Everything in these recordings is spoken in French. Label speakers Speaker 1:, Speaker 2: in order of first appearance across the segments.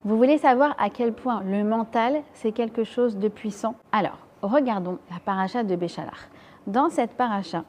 Speaker 1: Vous voulez savoir à quel point le mental, c'est quelque chose de puissant? Alors, regardons la paracha de Béchalach. Dans cette paracha,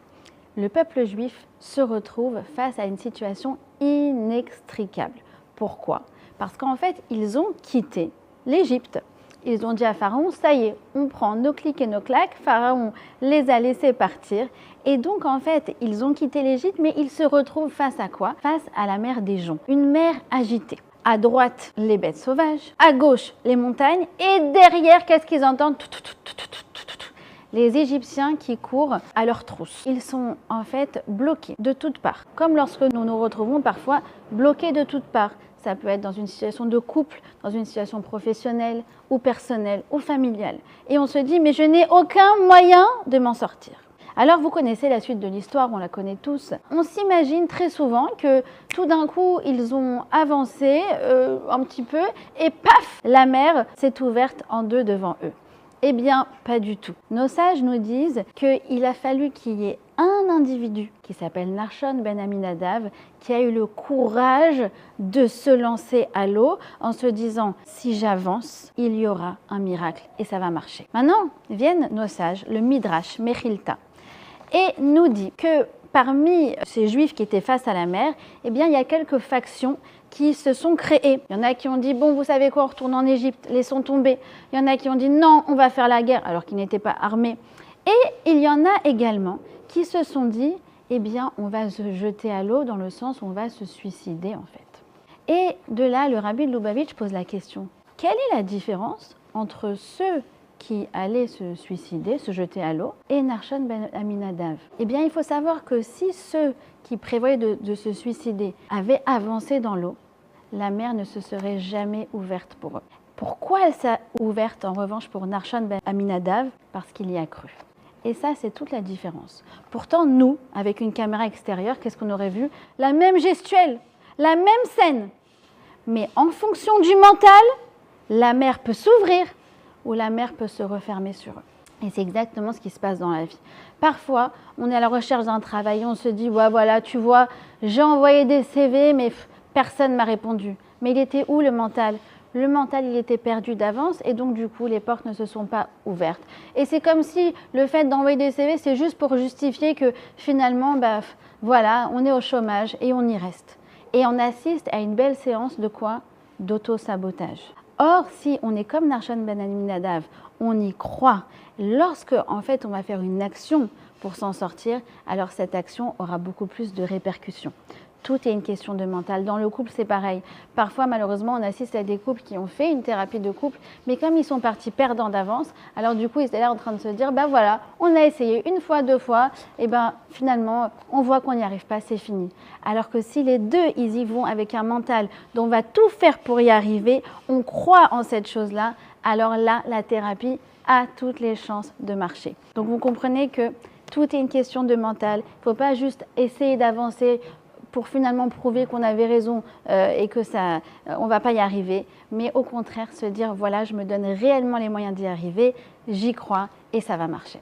Speaker 1: le peuple juif se retrouve face à une situation inextricable. Pourquoi? Parce qu'en fait, ils ont quitté l'Égypte. Ils ont dit à Pharaon, ça y est, on prend nos clics et nos claques. Pharaon les a laissés partir. Et donc, en fait, ils ont quitté l'Égypte, mais ils se retrouvent face à quoi? Face à la mer des Joncs, une mer agitée. À droite, les bêtes sauvages, à gauche, les montagnes, et derrière, qu'est-ce qu'ils entendent? Les Égyptiens qui courent à leur trousse. Ils sont en fait bloqués de toutes parts, comme lorsque nous nous retrouvons parfois bloqués de toutes parts. Ça peut être dans une situation de couple, dans une situation professionnelle ou personnelle ou familiale. Et on se dit, mais je n'ai aucun moyen de m'en sortir. Alors vous connaissez la suite de l'histoire, on la connaît tous. On s'imagine très souvent que tout d'un coup, ils ont avancé un petit peu et paf, la mer s'est ouverte en deux devant eux. Eh bien, pas du tout. Nos sages nous disent qu'il a fallu qu'il y ait un individu qui s'appelle Nachshon ben Aminadav qui a eu le courage de se lancer à l'eau en se disant « si j'avance, il y aura un miracle et ça va marcher ». Maintenant, viennent nos sages, le Midrash, Mechilta, et nous dit que parmi ces juifs qui étaient face à la mer, eh bien, il y a quelques factions qui se sont créées. Il y en a qui ont dit, bon, vous savez quoi, on retourne en Égypte, laissons tomber. Il y en a qui ont dit, non, on va faire la guerre, alors qu'ils n'étaient pas armés. Et il y en a également qui se sont dit, eh bien, on va se jeter à l'eau dans le sens où on va se suicider, en fait. Et de là, le rabbi de Lubavitch pose la question, quelle est la différence entre ceux qui allaient se suicider, se jeter à l'eau, et Nachshon ben Aminadav? Eh bien, il faut savoir que si ceux qui prévoyaient de se suicider avaient avancé dans l'eau, la mer ne se serait jamais ouverte pour eux. Pourquoi elle s'est ouverte en revanche pour Nachshon ben Aminadav? Parce qu'il y a cru. Et ça, c'est toute la différence. Pourtant, nous, avec une caméra extérieure, qu'est-ce qu'on aurait vu? La même gestuelle, la même scène. Mais en fonction du mental, la mer peut s'ouvrir ou la mer peut se refermer sur eux. Et c'est exactement ce qui se passe dans la vie. Parfois, on est à la recherche d'un travail, on se dit, ouais, voilà, tu vois, j'ai envoyé des CV, mais personne ne m'a répondu. Mais il était où le mental? Le mental, il était perdu d'avance et donc du coup, les portes ne se sont pas ouvertes. Et c'est comme si le fait d'envoyer des CV, c'est juste pour justifier que finalement, voilà, on est au chômage et on y reste. Et on assiste à une belle séance de quoi? D'auto-sabotage. Or, si on est comme Nachshon ben Aminadav, on y croit, lorsque en fait on va faire une action pour s'en sortir, alors cette action aura beaucoup plus de répercussions. Tout est une question de mental. Dans le couple, c'est pareil. Parfois, malheureusement, on assiste à des couples qui ont fait une thérapie de couple, mais comme ils sont partis perdants d'avance, alors du coup, ils étaient là en train de se dire, voilà, on a essayé une fois, deux fois, et finalement, on voit qu'on n'y arrive pas, c'est fini. Alors que si les deux, ils y vont avec un mental dont on va tout faire pour y arriver, on croit en cette chose-là, alors là, la thérapie a toutes les chances de marcher. Donc, vous comprenez que tout est une question de mental. Il ne faut pas juste essayer d'avancer pour finalement prouver qu'on avait raison et que on ne va pas y arriver, mais au contraire se dire, voilà, je me donne réellement les moyens d'y arriver, j'y crois et ça va marcher.